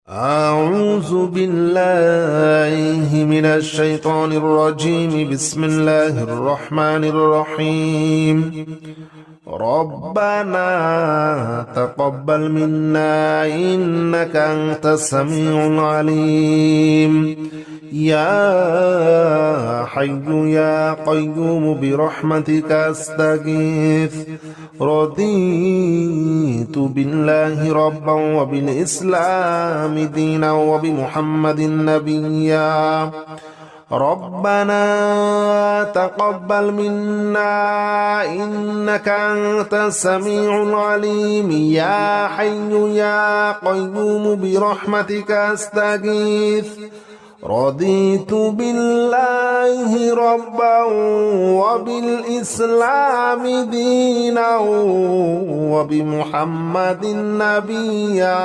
أعوذ بالله من الشيطان الرجيم. بسم الله الرحمن الرحيم. ربنا تقبل منا إنك أنت السميع العليم. يا حي يا قيوم برحمتك أستغيث. رضيت بالله ربا وبالإسلام دينا وبمحمد نبيا. ربنا تقبل منا إنك أنت السميع العليم. يا حي يا قيوم برحمتك أستغيث. رضيت بالله ربا وبالإسلام دينا وبمحمد نبيا.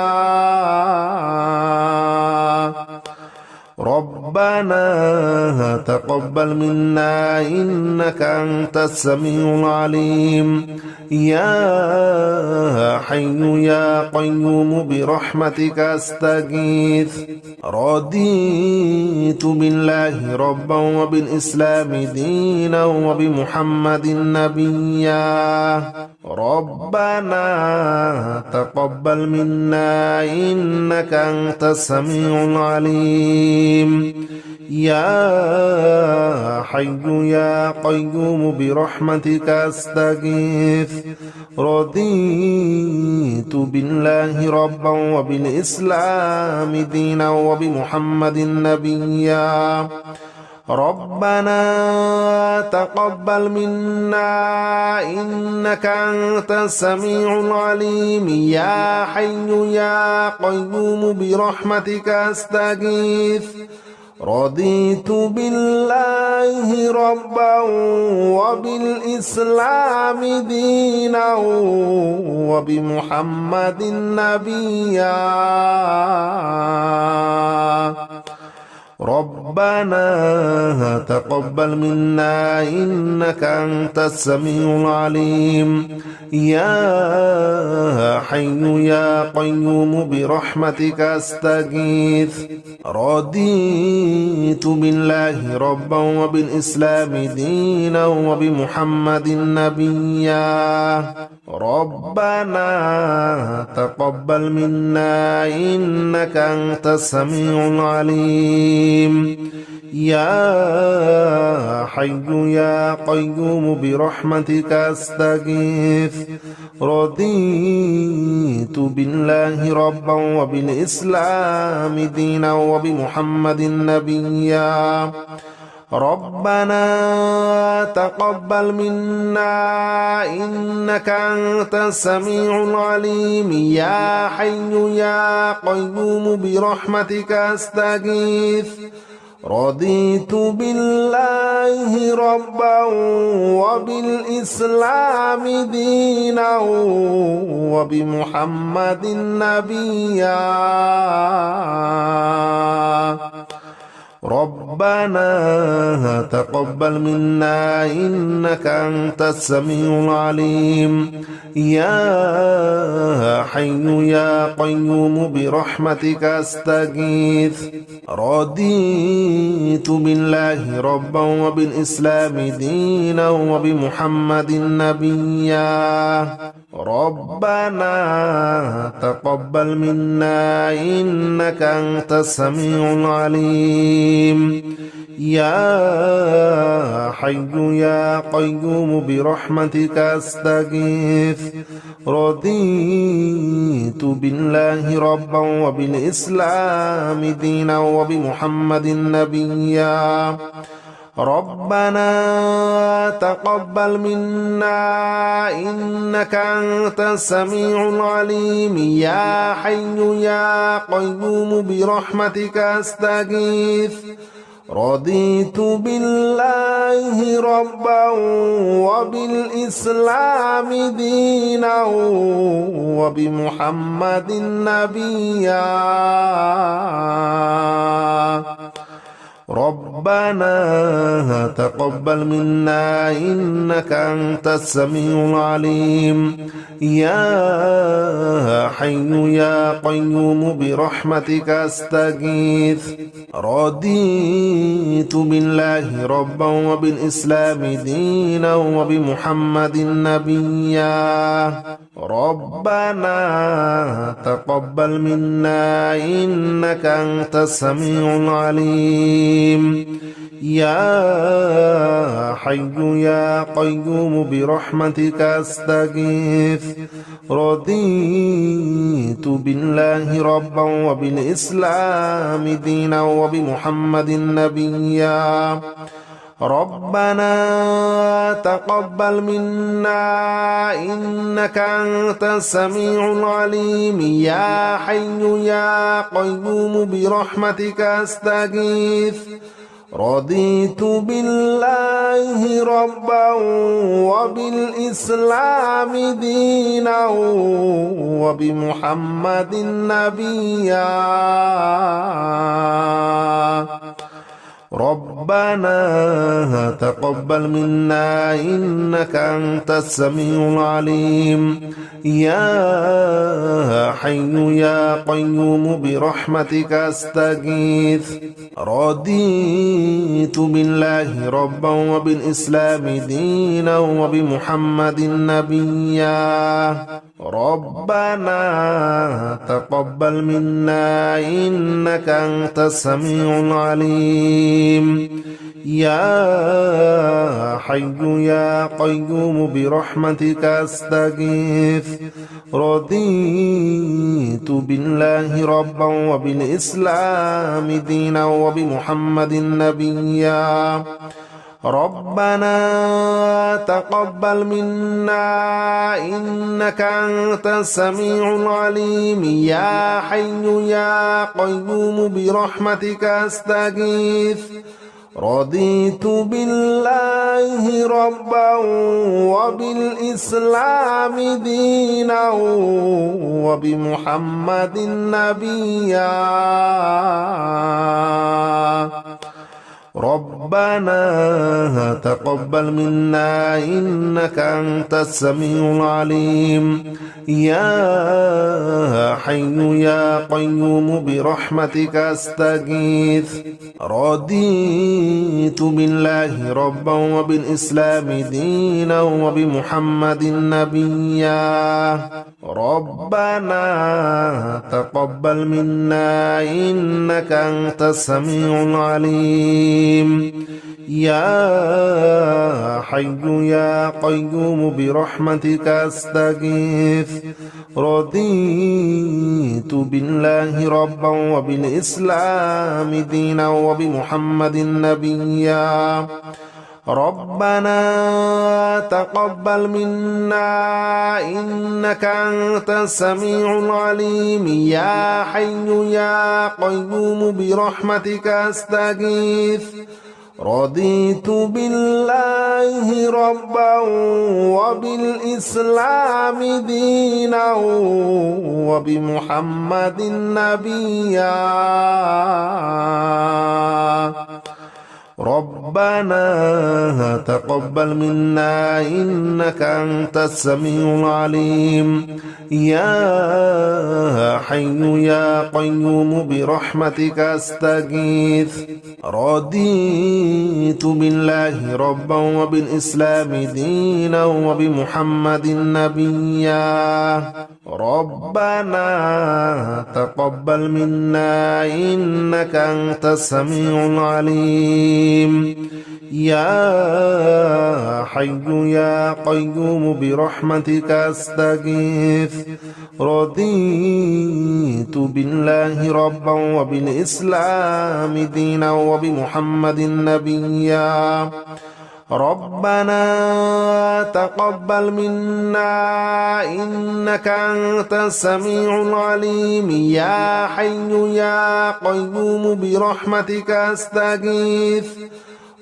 ربنا تقبل منا إنك أنت السميع العليم. يا حي يا قيوم برحمتك أستغيث. رضيت بالله ربا وبالإسلام دينا وبمحمد نبيا. ربنا تقبل منا إنك أنت السميع العليم. يا حي يا قيوم برحمتك أستغيث. رضيت بالله ربا وبالإسلام دينا وبمحمد نبيا. ربنا تقبل منا إنك أنت السميع العليم. يا حي يا قيوم برحمتك أستغيث. رضيت بالله ربا وبالإسلام دينا وبمحمد نبيا. ربنا تقبل منا إنك أنت السميع العليم. يا حي يا قيوم برحمتك أستغيث. رضيت بالله ربا وبالإسلام دينا وبمحمد نبيا. ربنا تقبل منا إنك أنت السميع العليم. يا حي يا قيوم برحمتك أستغيث. رضيت بالله ربا وبالإسلام دينا وبمحمد نبيا. ربنا تقبل منا إنك أنت السميع العليم. يا حي يا قيوم برحمتك أستغيث. رضيت بالله ربا وبالإسلام دينا وبمحمد نبيا. ربنا تقبل منا إنك أنت السميع العليم. يا حي يا قيوم برحمتك أستغيث. رضيت بالله ربا وبالإسلام دينا وبمحمد نبيا. ربنا تقبل منا إنك أنت السميع العليم. يا حي يا قيوم برحمتك أستغيث. رضيت بالله ربا وبالإسلام دينا وبمحمد نبيا. ربنا تقبل منا إنك أنت السميع العليم. يا حي يا قيوم برحمتك أستغيث. رضيت بالله ربا وبالإسلام دينا وبمحمد نبيا. ربنا تقبل منا إنك أنت السميع العليم يا حي يا قيوم برحمتك أستغيث رضيت بالله ربا وبالإسلام دينا وبمحمد نبيا ربنا تقبل منا إنك أنت السميع العليم يا حي يا قيوم برحمتك أستغيث رضيت بالله ربا وبالإسلام دينا وبمحمد نبيا ربنا تقبل منا إنك أنت السميع العليم يا حي يا قيوم برحمتك أستغيث رضيت بالله ربا وبالإسلام دينا وبمحمد نبيا ربنا تقبل منا إنك أنت السميع العليم يا حي يا قيوم برحمتك أستغيث رضيت بالله ربا وبالإسلام دينا وبمحمد نبيا ربنا تقبل منا إنك أنت السميع العليم يا حي يا قيوم برحمتك أستغيث رضيت بالله ربا وبالإسلام دينا وبمحمد نبيا ربنا تقبل منا إنك أنت السميع العليم يا حي يا قيوم برحمتك أستغيث رضيت بالله ربا وبالإسلام دينا وبمحمد نبيا ربنا تقبل منا إنك أنت السميع العليم يا حي يا قيوم برحمتك أستغيث رضيت بالله ربا وبالإسلام دينا وبمحمد نبيا ربنا تقبل منا إنك أنت السميع العليم يا حي يا قيوم برحمتك أستغيث رضيت بالله ربا وبالإسلام دينا وبمحمد نبيا ربنا تقبل منا إنك أنت السميع العليم يا حي يا قيوم برحمتك أستغيث رضيت بالله ربا وبالإسلام دينا وبمحمد نبيا ربنا تقبل منا إنك أنت السميع العليم يا حي يا قيوم برحمتك أستغيث رضيت بالله ربا وبالإسلام دينا وبمحمد نبيا ربنا تقبل منا إنك أنت السميع العليم يا حي يا قيوم برحمتك أستغيث رضيت بالله ربا وبالإسلام دينا وبمحمد نبيا ربنا تقبل منا إنك أنت السميع العليم يا حي يا قيوم برحمتك أستغيث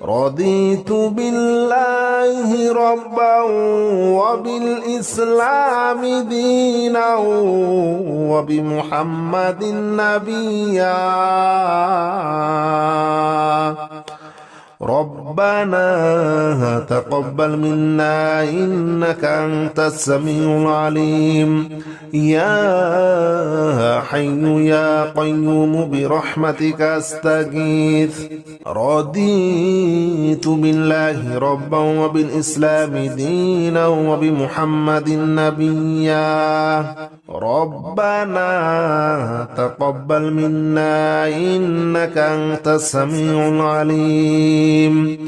رضيت بالله ربا وبالإسلام دينا وبمحمد نبيا ربنا ربنا تقبل منا إنك أنت السميع العليم يا حي يا قيوم برحمتك أستغيث رضيت بالله ربا وبالإسلام دينا وبمحمد نبيا ربنا تقبل منا إنك أنت السميع العليم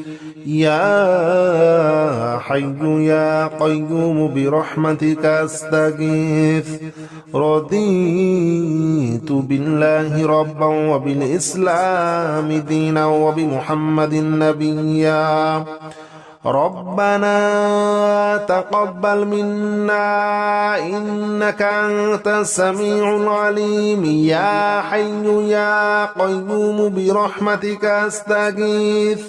يا حي يا قيوم برحمتك أستغيث رضيت بالله ربا وبالإسلام دينا وبمحمد نبيا ربنا تقبل منا إنك أنت السميع العليم يا حي يا قيوم برحمتك أستغيث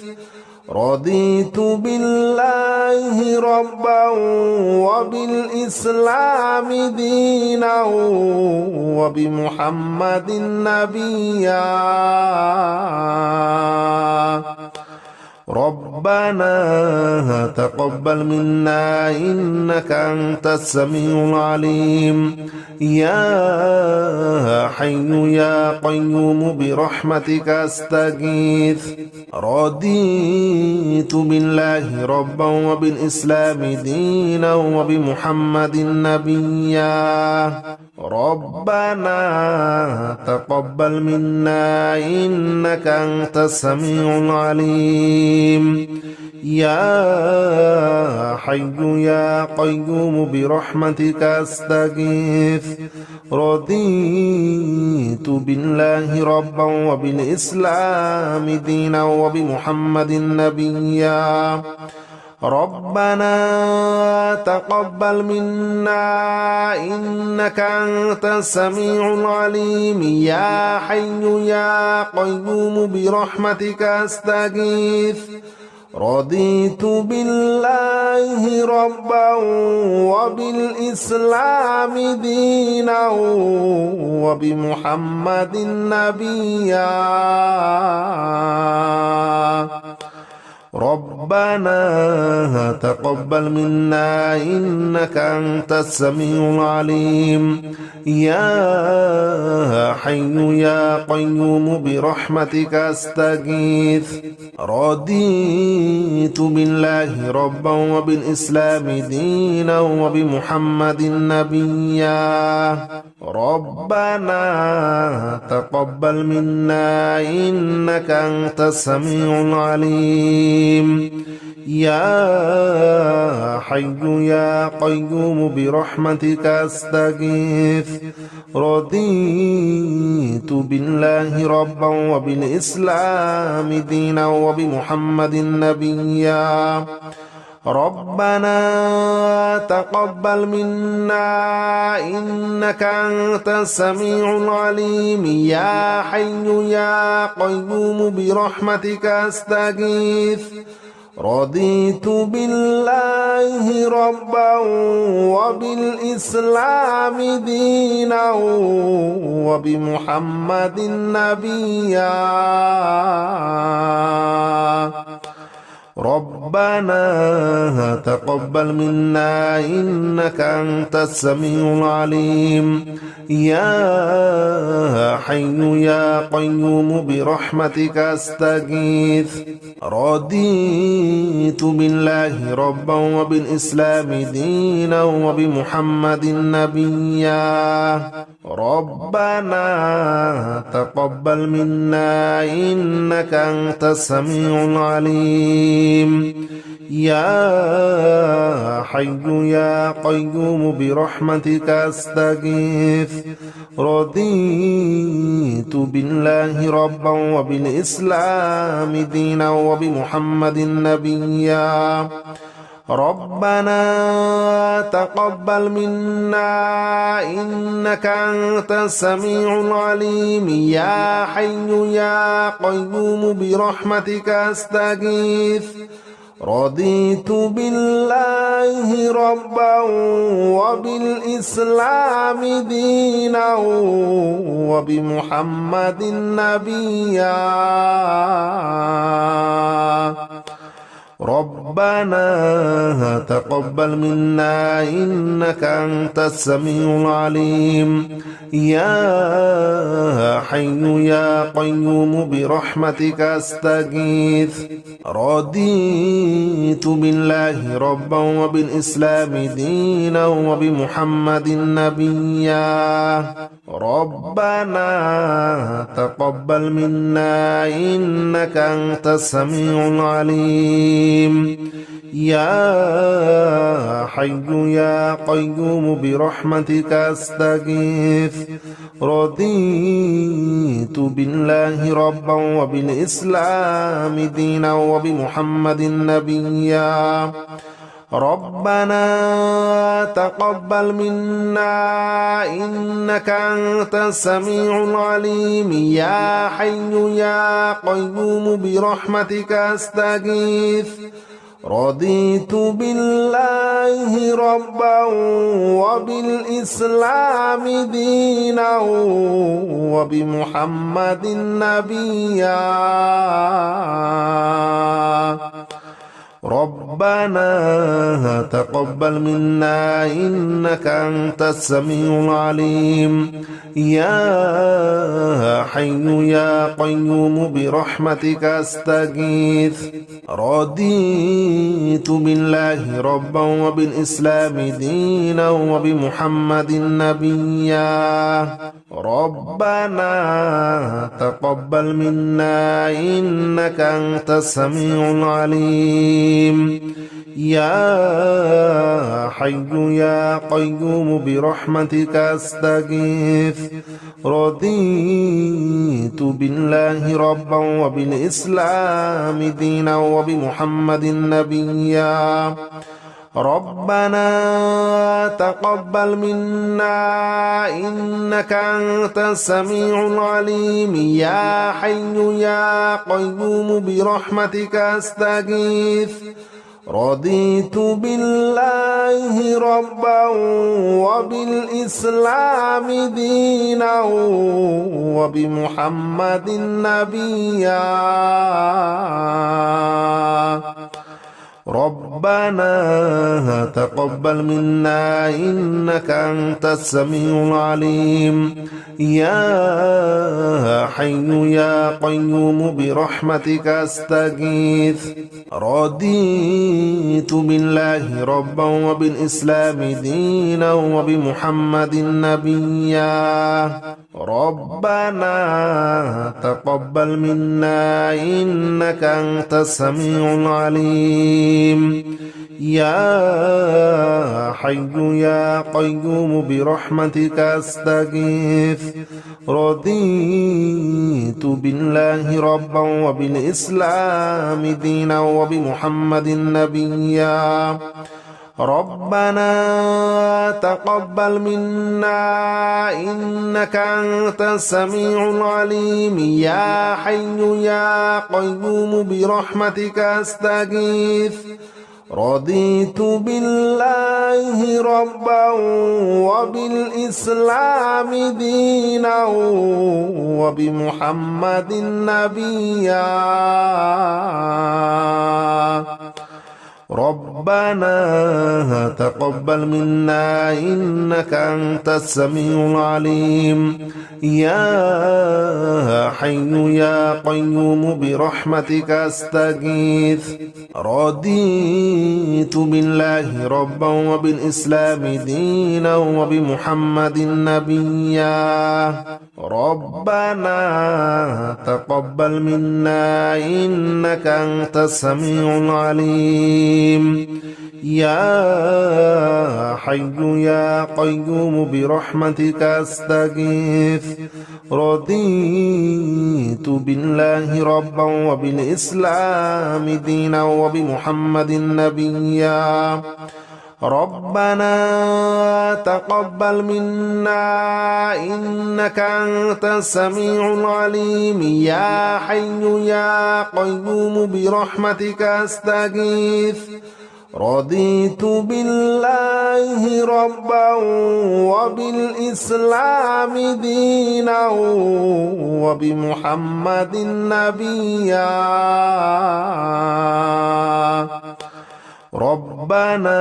رضيت بالله ربا وبالإسلام دينا وبمحمد نبيا ربنا تقبل منا إنك أنت السميع العليم يا حي يا قيوم برحمتك أستغيث رضيت بالله ربا وبالإسلام دينا وبمحمد نبيا ربنا تقبل منا إنك أنت السميع العليم يا حي يا قيوم برحمتك أستغيث رضيت بالله ربا وبالإسلام دينا وبمحمد نبيا ربنا تقبل منا إنك أنت السميع العليم يا حي يا قيوم برحمتك أستغيث رضيت بالله ربا وبالإسلام دينا وبمحمد نبيا ربنا تقبل منا إنك أنت السميع العليم يا حي يا قيوم برحمتك أستغيث رضيت بالله ربا وبالإسلام دينا وبمحمد نبيا ربنا تقبل منا إنك أنت السميع العليم يا حي يا قيوم برحمتك أستغيث رضيت بالله ربا وبالإسلام دينا وبمحمد نبيا ربنا تقبل منا إنك أنت السميع العليم يا حي يا قيوم برحمتك أستغيث رضيت بالله ربا وبالإسلام دينا وبمحمد نبيا ربنا تقبل منا إنك أنت السميع العليم يا حي يا قيوم برحمتك أستغيث رضيت بالله ربا وبالإسلام دينا وبمحمد نبيا ربنا تقبل منا إنك أنت السميع العليم يا حي يا قيوم برحمتك أستغيث رضيت بالله ربا وبالإسلام دينا وبمحمد نبيا ربنا تقبل منا إنك أنت السميع العليم يا حي يا قيوم برحمتك أستغيث رضيت بالله ربا وبالإسلام دينا وبمحمد نبيا ربنا تقبل منا إنك أنت السميع العليم يا حي يا قيوم برحمتك أستغيث رضيت بالله ربا وبالإسلام دينا وبمحمد نبيا ربنا تقبل منا إنك أنت السميع العليم يا حي يا قيوم برحمتك أستغيث رضيت بالله ربا وبالإسلام دينا وبمحمد نبيا ربنا تقبل منا إنك أنت السميع العليم يا حي يا قيوم برحمتك أستغيث رضيت بالله ربا وبالإسلام دينا وبمحمد نبيا ربنا تقبل منا إنك أنت السميع العليم يا حي يا قيوم برحمتك أستغيث رضيت بالله ربا وبالإسلام دينا وبمحمد نبيا ربنا تقبل منا إنك أنت السميع العليم يا حي يا قيوم برحمتك أستغيث رضيت بالله ربا وبالإسلام دينا وبمحمد نبيا ربنا تقبل منا إنك أنت السميع العليم يا حي يا قيوم برحمتك أستغيث رضيت بالله ربا وبالإسلام دينا وبمحمد نبيا ربنا تقبل منا إنك أنت السميع العليم يا حي يا قيوم برحمتك أستغيث رضيت بالله ربا وبالإسلام دينا وبمحمد نبيا ربنا تقبل منا إنك أنت السميع العليم يا حي يا قيوم برحمتك أستغيث رضيت بالله ربا وبالإسلام دينا وبمحمد نبيا ربنا تقبل منا إنك أنت السميع العليم يا حي يا قيوم برحمتك أستغيث رضيت بالله ربا وبالإسلام دينا وبمحمد نبيا ربنا تقبل منا إنك أنت السميع العليم يا حي يا قيوم برحمتك أستغيث رضيت بالله ربا وبالإسلام دينا وبمحمد نبيا ربنا تقبل منا إنك أنت السميع العليم يا حي يا قيوم برحمتك أستغيث رضيت بالله ربا وبالإسلام دينا وبمحمد نبيا ربنا تقبل منا إنك أنت السميع العليم يا حي يا قيوم برحمتك أستغيث رضيت بالله ربا وبالإسلام دينا وبمحمد نبيا ربنا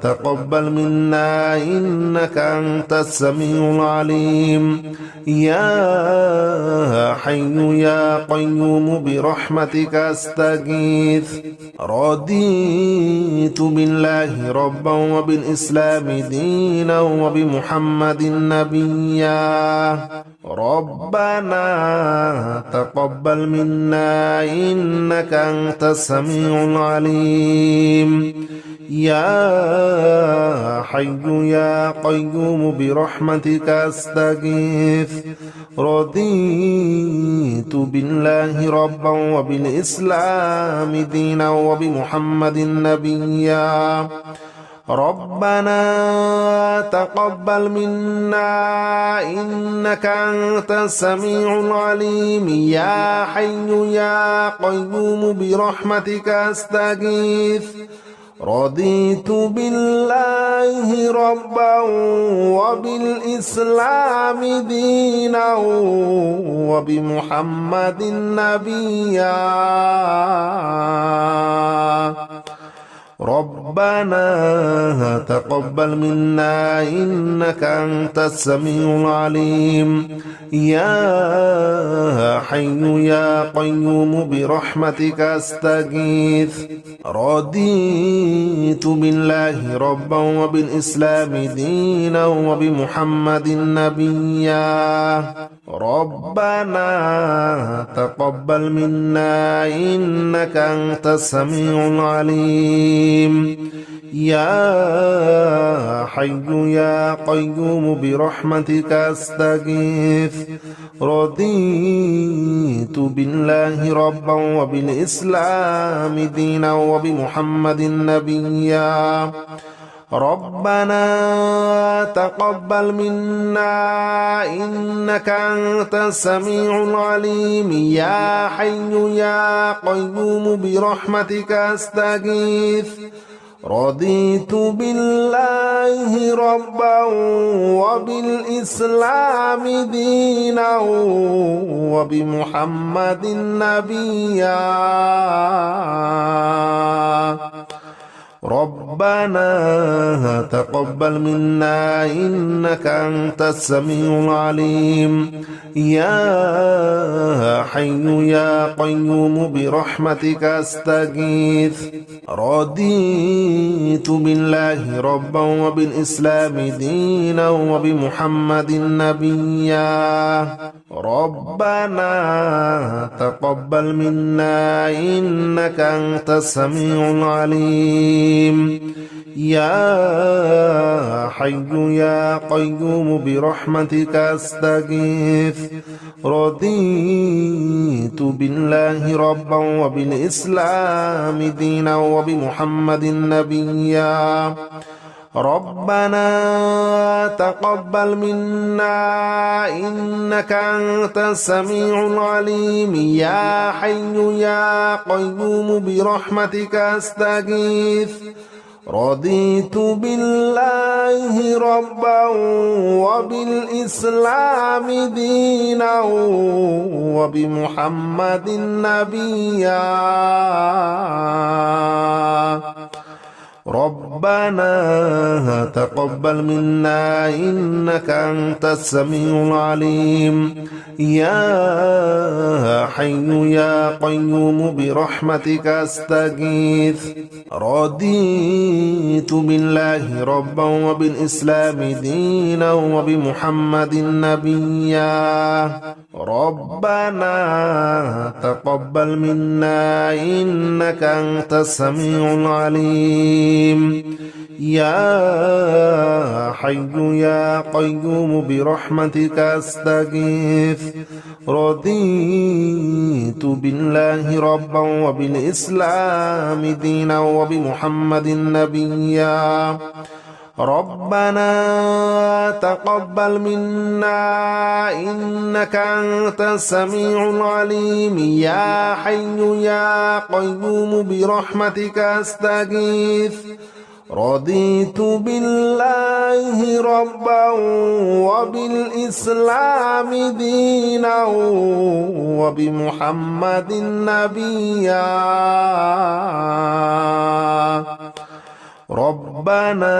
تقبل منا إنك أنت السميع العليم يا حي يا قيوم برحمتك أستغيث رضيت بالله ربا وبالإسلام دينا وبمحمد نبيا ربنا تقبل منا إنك أنت السميع العليم يا حي يا قيوم برحمتك أستغيث رضيت بالله ربا وبالإسلام دينا وبمحمد نبيا ربنا تقبل منا إنك أنت السميع العليم يا حي يا قيوم برحمتك أستغيث رضيت بالله ربا وبالإسلام دينا وبمحمد نبيا ربنا تقبل منا إنك أنت السميع العليم يا حي يا قيوم برحمتك أستغيث رضيت بالله ربا وبالإسلام دينا وبمحمد نبيا ربنا تقبل منا إنك أنت السميع العليم يا حي يا قيوم برحمتك أستغيث رضيت بالله ربا وبالإسلام دينا وبمحمد نبيا ربنا تقبل منا إنك أنت السميع العليم يا حي يا قيوم برحمتك أستغيث رضيت بالله ربا وبالإسلام دينا وبمحمد نبيا ربنا تقبل منا إنك أنت السميع العليم يا حي يا قيوم برحمتك أستغيث رضيت بالله ربا وبالإسلام دينا وبمحمد نبيا ربنا تقبل منا إنك أنت السميع العليم يا حي يا قيوم برحمتك أستغيث رضيت بالله ربا وبالإسلام دينا وبمحمد نبيا ربنا تقبل منا إنك أنت السميع العليم يا حي يا قيوم برحمتك أستغيث رضيت بالله ربا وبالإسلام دينا وبمحمد نبيا ربنا تقبل منا إنك أنت السميع العليم يا حي يا قيوم برحمتك أستغيث رضيت بالله ربا وبالإسلام دينا وبمحمد نبيا ربنا تقبل منا إنك أنت السميع العليم يا حي يا قيوم برحمتك أستغيث رضيت بالله ربا وبالإسلام دينا وبمحمد نبيا ربنا تقبل منا إنك أنت السميع العليم يا حي يا قيوم برحمتك أستغيث رضيت بالله ربا وبالإسلام دينا وبمحمد نبيا ربنا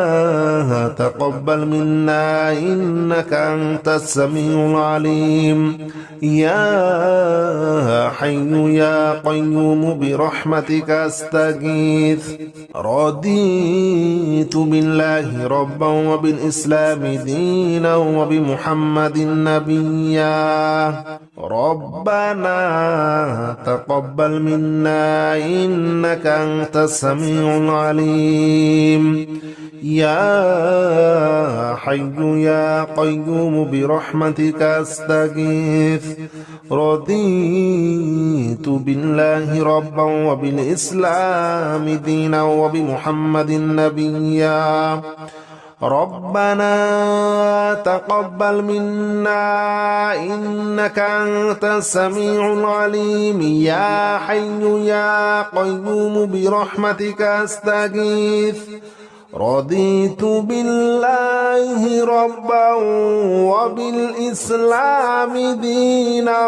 تقبل منا إنك أنت السميع العليم يا حي يا قيوم برحمتك أستغيث رضيت بالله ربا وبالإسلام دينا وبمحمد نبيا ربنا تقبل منا إنك أنت السميع العليم يا حي يا قيوم برحمتك أستغيث رضيت بالله ربا وبالإسلام دينا وبمحمد نبيا ربنا تقبل منا إنك أنت السميع العليم يا حي يا قيوم برحمتك أستغيث رضيت بالله ربا وبالإسلام دينا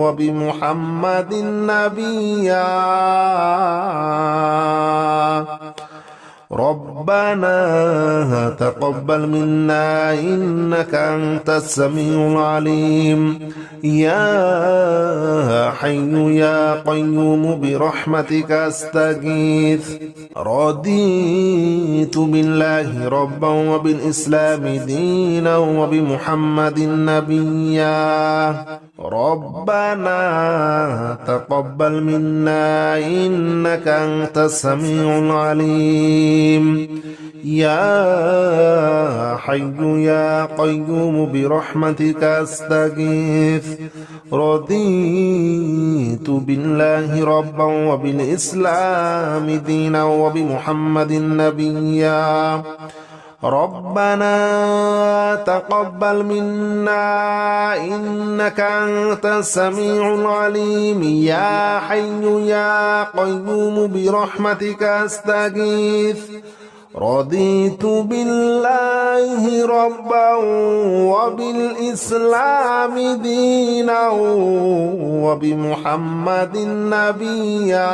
وبمحمد نبيا ربنا تقبل منا إنك أنت السميع العليم يا حي يا قيوم برحمتك أستغيث رضيت بالله ربا وبالإسلام دينا وبمحمد نبيا ربنا تقبل منا إنك أنت السميع العليم يا حي يا قيوم برحمتك أستغيث رضيت بالله ربا وبالإسلام دينا وبمحمد نبيا ربنا تقبل منا إنك أنت السميع العليم يا حي يا قيوم برحمتك أستغيث رضيت بالله ربا وبالإسلام دينا وبمحمد نبيا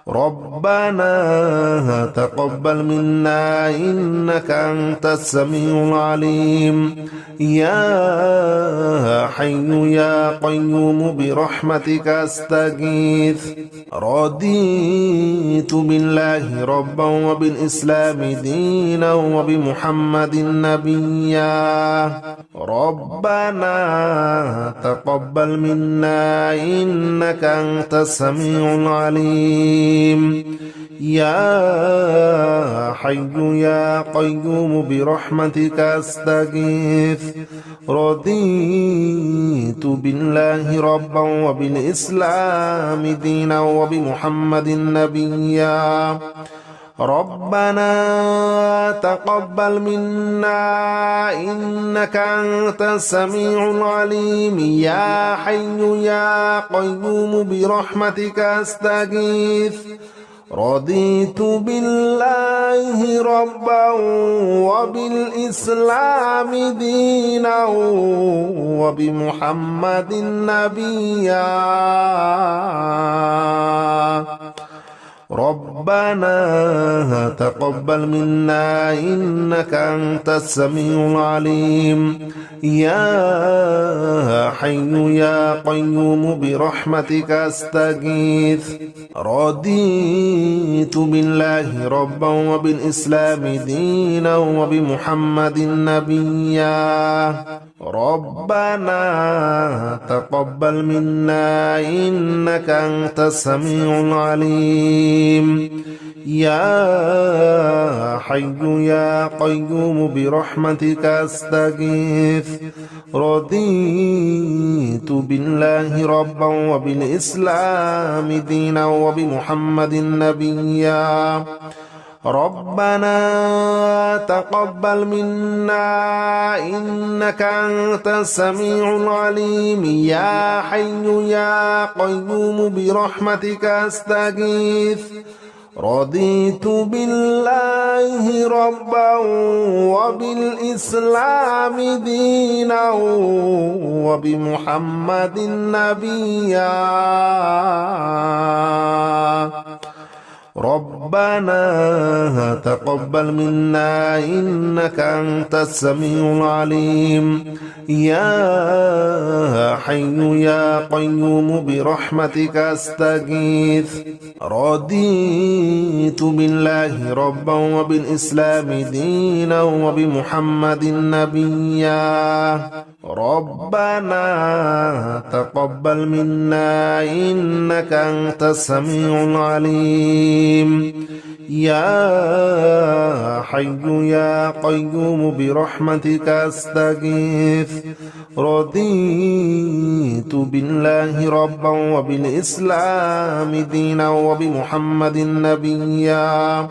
ربنا تقبل منا إنك أنت السميع العليم يا حي يا قيوم برحمتك أستغيث رضيت بالله ربا وبالإسلام دينا وبمحمد نبيا ربنا تقبل منا إنك أنت السميع العليم يا حي يا قيوم برحمتك أستغيث رضيت بالله ربا وبالإسلام دينا وبمحمد نبيا ربنا تقبل منا إنك أنت السميع العليم يا حي يا قيوم برحمتك أستغيث رضيت بالله ربا وبالإسلام دينا وبمحمد نبيا ربنا تقبل منا إنك أنت السميع العليم يا حي يا قيوم برحمتك أستغيث رضيت بالله ربا وبالإسلام دينا وبمحمد نبيا ربنا تقبل منا إنك أنت السميع العليم يا حي يا قيوم برحمتك أستغيث رضيت بالله ربا وبالإسلام دينا وبمحمد نبيا ربنا تقبل منا إنك أنت السميع العليم يا حي يا قيوم برحمتك أستغيث رضيت بالله ربا وبالإسلام دينا وبمحمد نبيا ربنا تقبل منا إنك أنت السميع العليم يا حي يا قيوم برحمتك أستغيث رضيت بالله ربا وبالإسلام دينا وبمحمد نبيا ربنا تقبل منا إنك أنت السميع العليم يا حي يا قيوم برحمتك أستغيث رضيت بالله ربا وبالإسلام دينا وبمحمد نبيا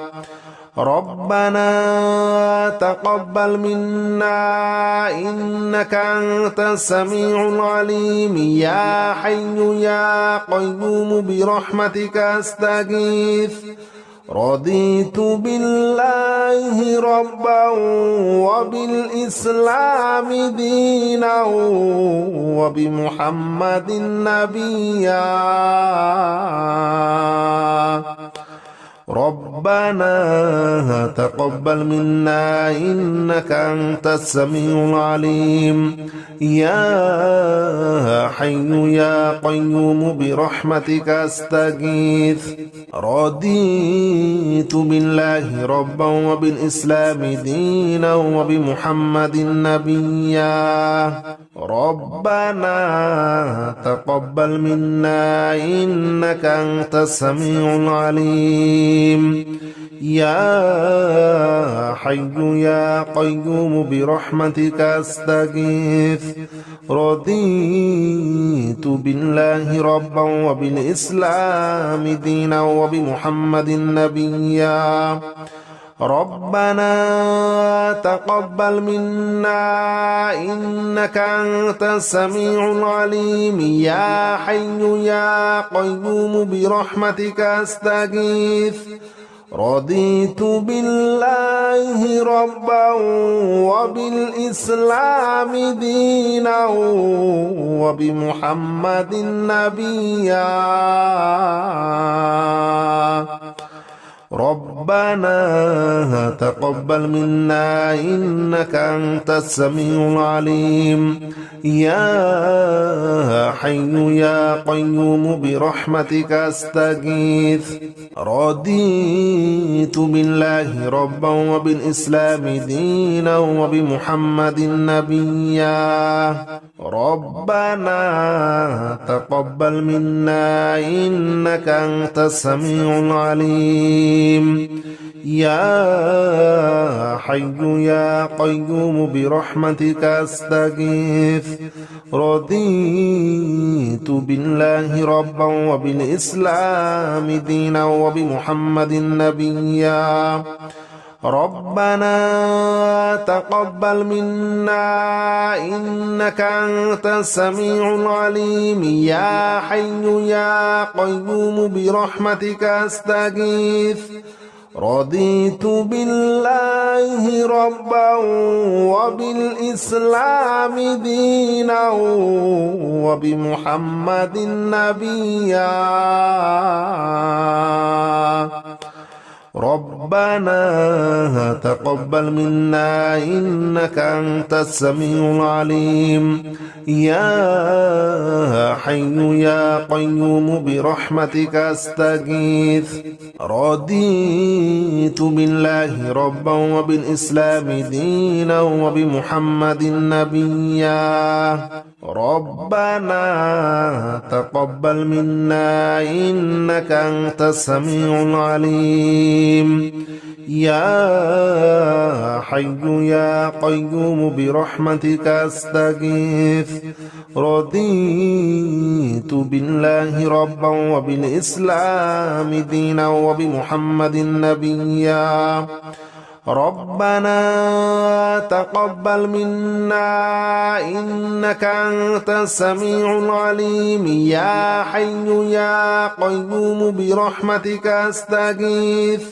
ربنا تقبل منا إنك أنت السميع العليم يا حي يا قيوم برحمتك أستغيث رضيت بالله ربا وبالإسلام دينا وبمحمد نبيا ربنا تقبل منا إنك أنت السميع العليم يا حي يا قيوم برحمتك أستغيث رضيت بالله ربا وبالإسلام دينا وبمحمد نبيا ربنا تقبل منا إنك أنت السميع العليم يا حي يا قيوم برحمتك أستغيث رضيت بالله ربا وبالإسلام دينا وبمحمد نبيا ربنا تقبل منا إنك أنت السميع العليم يا حي يا قيوم برحمتك أستغيث رضيت بالله ربا وبالإسلام دينا وبمحمد نبيا ربنا تقبل منا إنك أنت السميع العليم يا حي يا قيوم برحمتك أستغيث رضيت بالله ربا وبالإسلام دينا وبمحمد نبيا ربنا تقبل منا إنك أنت السميع العليم يا حي يا قيوم برحمتك أستغيث رضيت بالله ربا وبالإسلام دينا وبمحمد نبيا ربنا تقبل منا إنك أنت السميع العليم يا حي يا قيوم برحمتك أستغيث رضيت بالله ربا وبالإسلام دينا وبمحمد نبيا ربنا تقبل منا إنك أنت السميع العليم يا حي يا قيوم برحمتك أستغيث رضيت بالله ربا وبالإسلام دينا وبمحمد نبيا ربنا تقبل منا إنك أنت السميع العليم العليم يا حي يا قيوم برحمتك أستغيث رضيت بالله ربا وبالإسلام دينا وبمحمد نبيا ربنا تقبل منا إنك أنت السميع العليم يا حي يا قيوم برحمتك أستغيث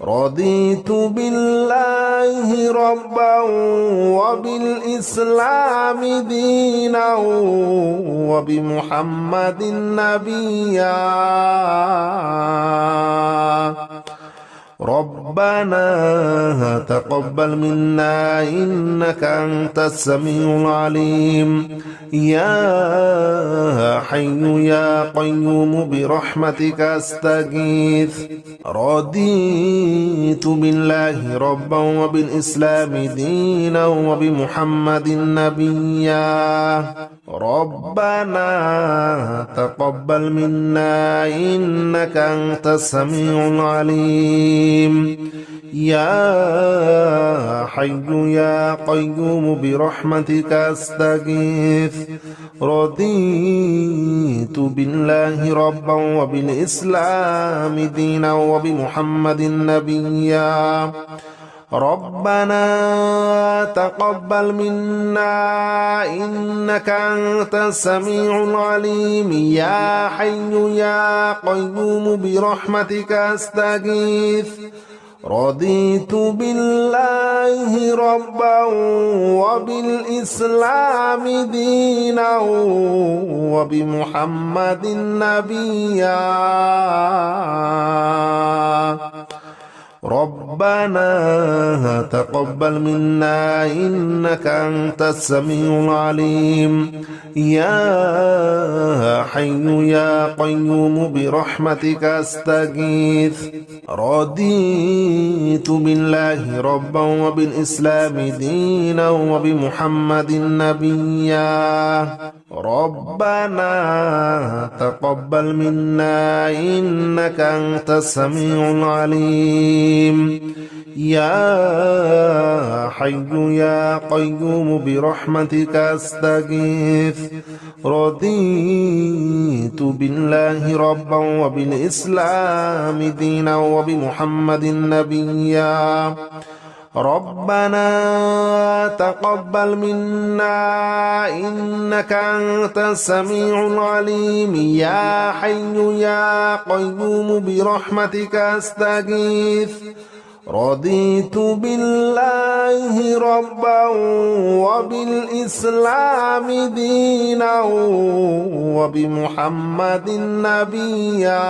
رضيت بالله ربا وبالإسلام دينا وبمحمد نبيا ربنا تقبل منا إنك أنت السميع العليم يا حي يا قيوم برحمتك أستغيث رضيت بالله ربا وبالإسلام دينا وبمحمد نبيا ربنا تقبل منا إنك أنت السميع العليم يا حي يا قيوم برحمتك أستغيث رضيت بالله ربا وبالإسلام دينا وبمحمد نبيا ربنا تقبل منا إنك أنت السميع العليم يا حي يا قيوم برحمتك أستغيث رضيت بالله ربا وبالإسلام دينا وبمحمد نبيا ربنا تقبل منا إنك أنت السميع العليم يا حي يا قيوم برحمتك أستغيث رضيت بالله ربا وبالإسلام دينا وبمحمد نبيا ربنا تقبل منا إنك أنت السميع العليم يا حي يا قيوم برحمتك أستغيث رضيت بالله ربا وبالإسلام دينا وبمحمد نبيا ربنا تقبل منا إنك أنت السميع العليم يا حي يا قيوم برحمتك أستغيث رضيت بالله ربا وبالإسلام دينا وبمحمد نبيا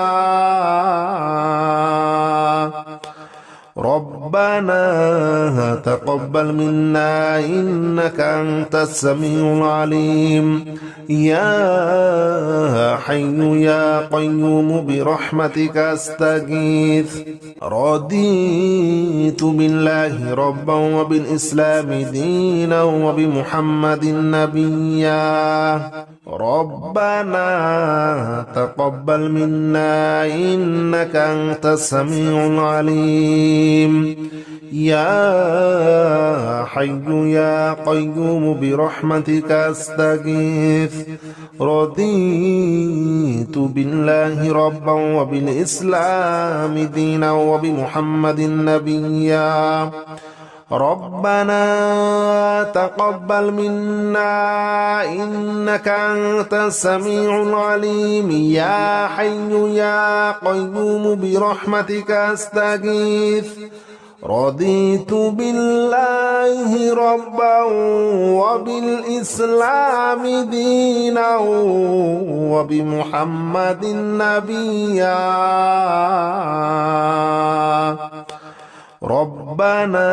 ربنا تقبل منا إنك أنت السميع العليم يا حي يا قيوم برحمتك أستغيث رضيت بالله ربا وبالإسلام دينا وبمحمد نبيا ربنا تقبل منا إنك أنت السميع العليم يا حي يا قيوم برحمتك أستغيث رضيت بالله ربا وبالإسلام دينا وبمحمد نبيا ربنا تقبل منا إنك أنت السميع العليم يا حي يا قيوم برحمتك أستغيث رضيت بالله ربا وبالإسلام دينا وبمحمد نبيا ربنا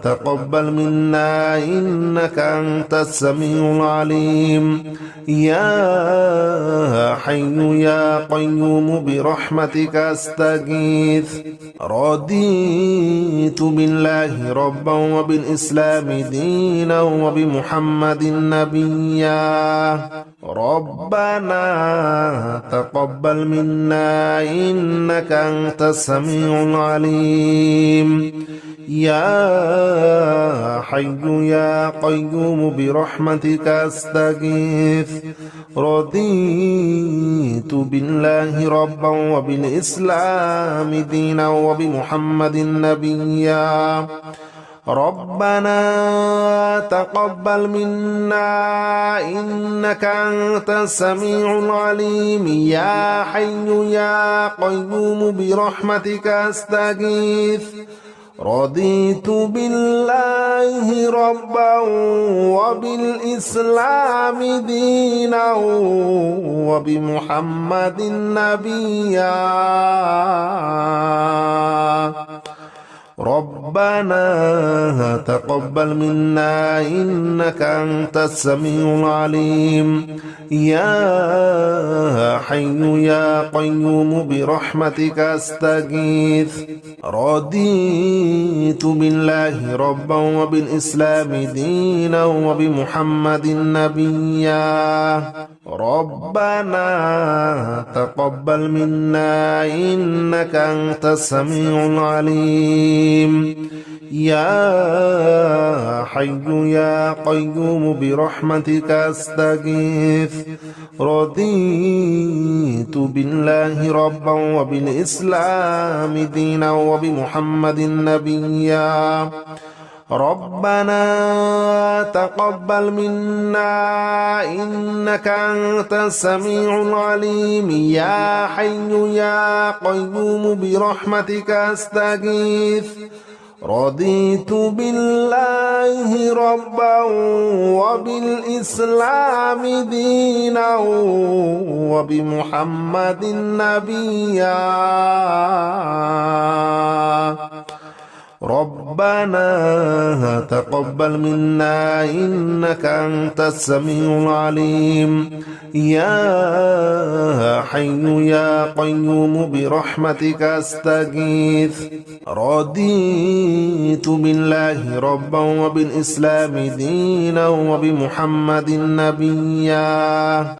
تقبل منا إنك أنت السميع العليم يا حي يا قيوم برحمتك أستغيث رضيت بالله ربا وبالإسلام دينا وبمحمد نبيا ربنا تقبل منا إنك أنت السميع العليم يا حي يا قيوم برحمتك أستغيث رضيت بالله ربا وبالإسلام دينا وبمحمد نبيا ربنا تقبل منا إنك أنت السميع العليم يا حي يا قيوم برحمتك أستغيث رضيت بالله ربا وبالإسلام دينا وبمحمد نبيا ربنا تقبل منا إنك أنت السميع العليم يا حي يا قيوم برحمتك أستغيث رضيت بالله ربا وبالإسلام دينا وبمحمد نبيا ربنا تقبل منا إنك أنت السميع العليم يا حي يا قيوم برحمتك أستغيث رضيت بالله ربا وبالإسلام دينا وبمحمد نبيا ربنا تقبل منا إنك أنت السميع العليم يا حي يا قيوم برحمتك أستغيث رضيت بالله ربا وبالإسلام دينا وبمحمد نبيا ربنا تقبل منا إنك أنت السميع العليم يا حي يا قيوم برحمتك أستغيث رضيت بالله ربا وبالإسلام دينا وبمحمد نبيا